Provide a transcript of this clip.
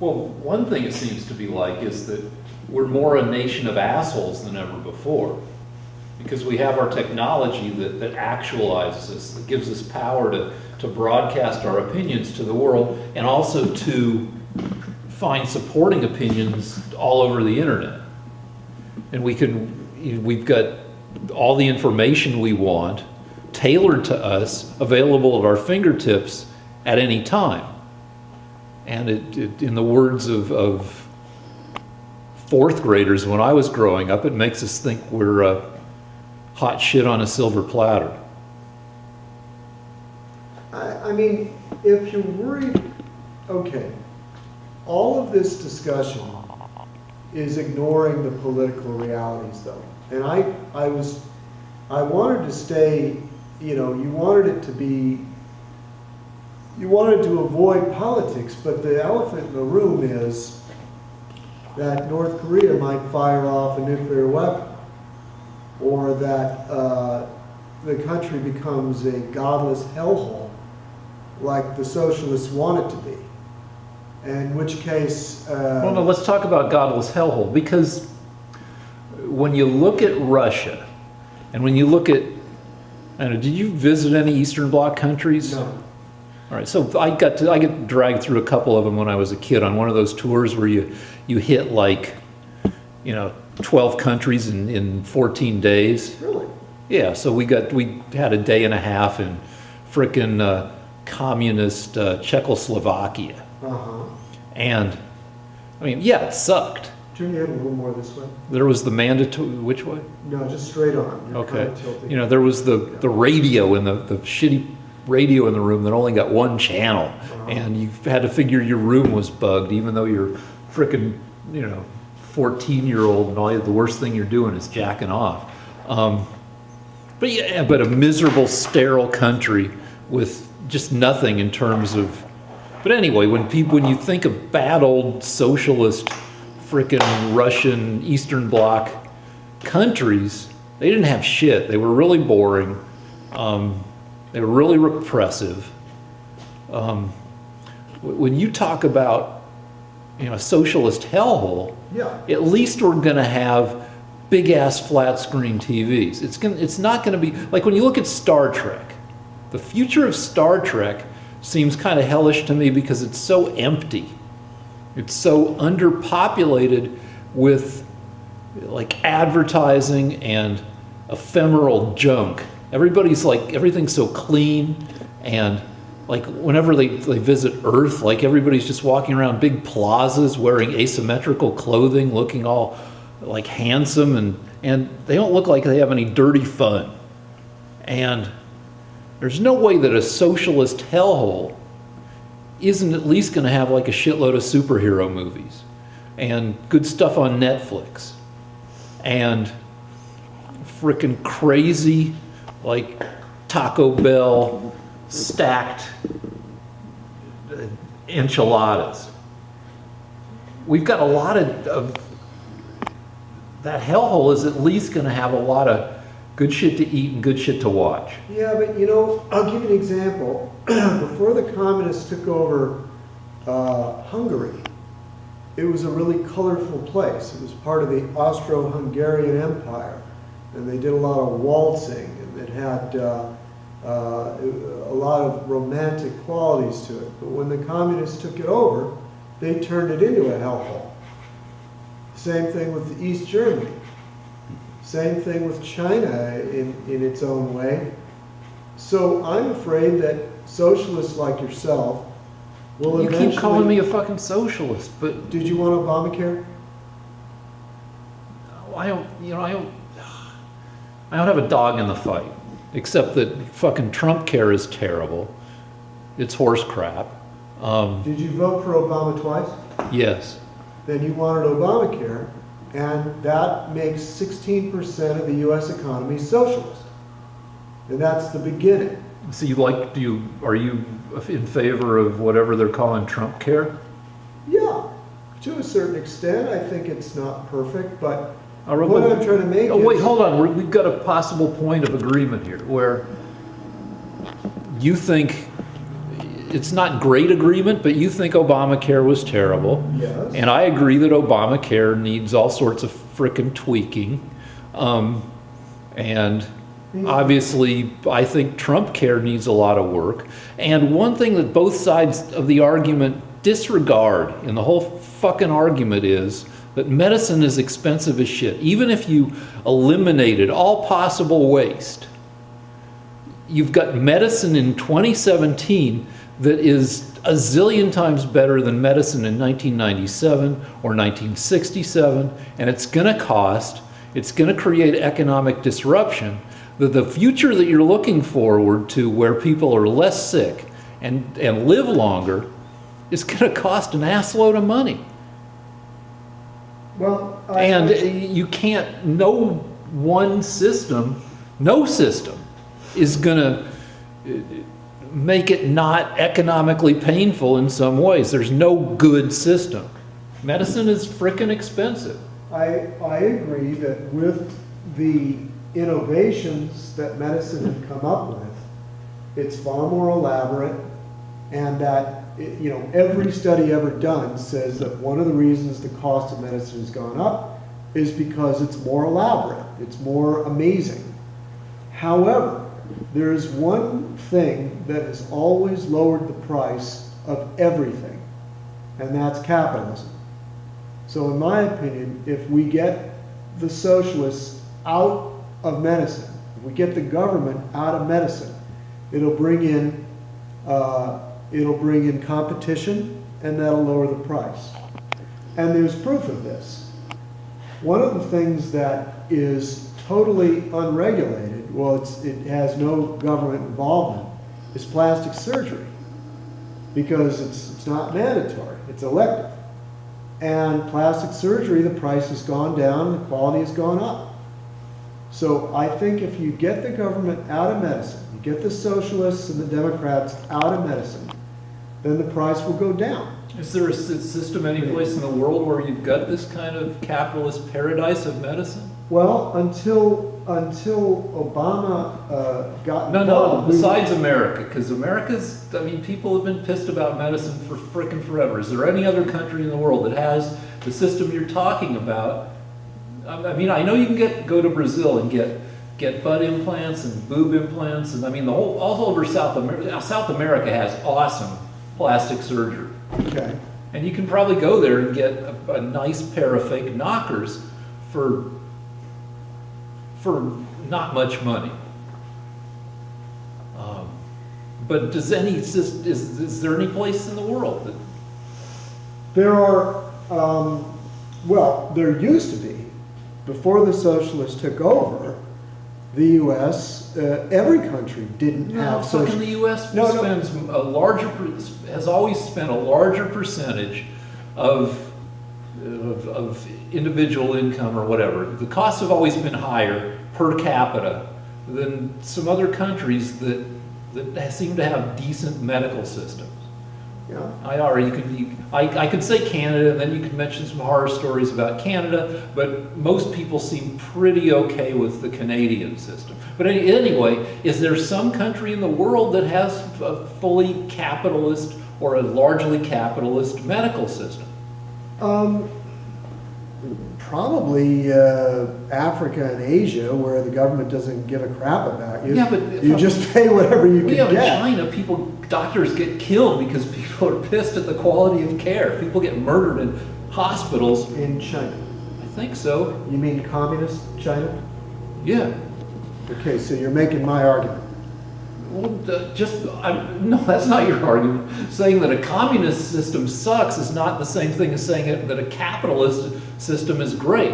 Well, one thing it seems to be like is that we're more a nation of assholes than ever before. Because we have our technology that actualizes us, that gives us power to broadcast our opinions to the world, and also to find supporting opinions all over the internet. And we've got all the information we want tailored to us, available at our fingertips at any time. And in the words of fourth graders when I was growing up, it makes us think we're hot shit on a silver platter. I mean, if you're worried, okay, all of this discussion is ignoring the political realities, though. And I wanted to stay, you know, you wanted to avoid politics, but the elephant in the room is that North Korea might fire off a nuclear weapon, or that the country becomes a godless hellhole like the socialists want it to be. In which case... well, no, let's talk about godless hellhole, because when you look at Russia, and when you look at, I don't know, did you visit any Eastern Bloc countries? No. All right, so I get dragged through a couple of them when I was a kid on one of those tours where you hit like, 12 countries in 14 days. Really? Yeah, so we had a day and a half in frickin' communist Czechoslovakia. Uh-huh. And, I mean, yeah, it sucked. Turn your head a little more this way. There was the mandatory, which way? No, just straight on. You're Okay. kind of tilting. There was the radio in the shitty radio in the room that only got one channel. Uh-huh. And you had to figure your room was bugged, even though you're frickin', 14-year-old and all the worst thing you're doing is jacking off. But a miserable, sterile country with just nothing in terms of. But anyway, when you think of bad old socialist, frickin' Russian Eastern Bloc countries, they didn't have shit. They were really boring. They were really repressive. When you talk about a socialist hellhole, Yeah. at least we're going to have big ass flat screen TVs. It's not going to be like when you look at Star Trek. The future of Star Trek seems kind of hellish to me because it's so empty. It's so underpopulated with like advertising and ephemeral junk. Everything's so clean, and like whenever they visit Earth, like everybody's just walking around big plazas wearing asymmetrical clothing, looking all like handsome, and they don't look like they have any dirty fun. And there's no way that a socialist hellhole isn't at least going to have like a shitload of superhero movies and good stuff on Netflix and frickin' crazy like Taco Bell stacked enchiladas. We've got a lot of that hellhole is at least going to have a lot of good shit to eat and good shit to watch. Yeah, but I'll give you an example. Before the communists took over Hungary, it was a really colorful place. It was part of the Austro-Hungarian Empire, and they did a lot of waltzing, and it had a lot of romantic qualities to it. But when the communists took it over, they turned it into a hellhole. Same thing with East Germany. Same thing with China in its own way. So I'm afraid that socialists like yourself will eventually... You keep calling me a fucking socialist, but... Did you want Obamacare? I don't have a dog in the fight, except that fucking Trump care is terrible. It's horse crap. Did you vote for Obama twice? Yes. Then you wanted Obamacare, and that makes 16% of the U.S. economy socialist. And that's the beginning. So are you in favor of whatever they're calling Trump care? Yeah, to a certain extent. I think it's not perfect, but All right, what well, I'm trying to make wait, is... hold on. We've got a possible point of agreement here where you think it's not great agreement, but you think Obamacare was terrible. Yes. And I agree that Obamacare needs all sorts of frickin' tweaking. And obviously, I think Trump care needs a lot of work. And one thing that both sides of the argument disregard in the whole fucking argument is that medicine is expensive as shit. Even if you eliminated all possible waste, you've got medicine in 2017 that is a zillion times better than medicine in 1997 or 1967, and it's going to create economic disruption. The future that you're looking forward to, where people are less sick and live longer, is going to cost an assload of money. Well, You can't, no system is going to make it not economically painful in some ways. There's no good system. Medicine is frickin' expensive. I agree that with the innovations that medicine has come up with, it's far more elaborate, and that every study ever done says that one of the reasons the cost of medicine has gone up is because it's more elaborate, it's more amazing. However, there is one thing that has always lowered the price of everything, and that's capitalism. So in my opinion, if we get the socialists out of medicine, if we get the government out of medicine, it'll bring in competition, and that'll lower the price. And there's proof of this. One of the things that is totally unregulated, it has no government involvement, is plastic surgery, because it's not mandatory, it's elective. And plastic surgery, the price has gone down, the quality has gone up. So I think if you get the government out of medicine, you get the socialists and the Democrats out of medicine, then the price will go down. Is there a system any place in the world where you've got this kind of capitalist paradise of medicine? Well, until Obama got No, involved, besides America, because people have been pissed about medicine for frickin' forever. Is there any other country in the world that has the system you're talking about? I mean, I know you can go to Brazil and get butt implants and boob implants, and all over South America. South America has awesome plastic surgery. Okay. And you can probably go there and get a nice pair of fake knockers for not much money. But is there any place in the world that... There are, there used to be, before the socialists took over, the U.S., every country didn't have social... the U.S. has always spent a larger percentage of individual income or whatever. The costs have always been higher per capita than some other countries that seem to have decent medical systems. Yeah. I could say Canada, and then you could mention some horror stories about Canada, but most people seem pretty okay with the Canadian system. But anyway, is there some country in the world that has a fully capitalist or a largely capitalist medical system? Probably Africa and Asia, where the government doesn't give a crap about you. Yeah, but you just pay whatever you can get. In China, doctors get killed because people are pissed at the quality of care. People get murdered in hospitals. In China? I think so. You mean communist China? Yeah. Okay, so you're making my argument. Well, no, that's not your argument. Saying that a communist system sucks is not the same thing as saying that a capitalist system is great.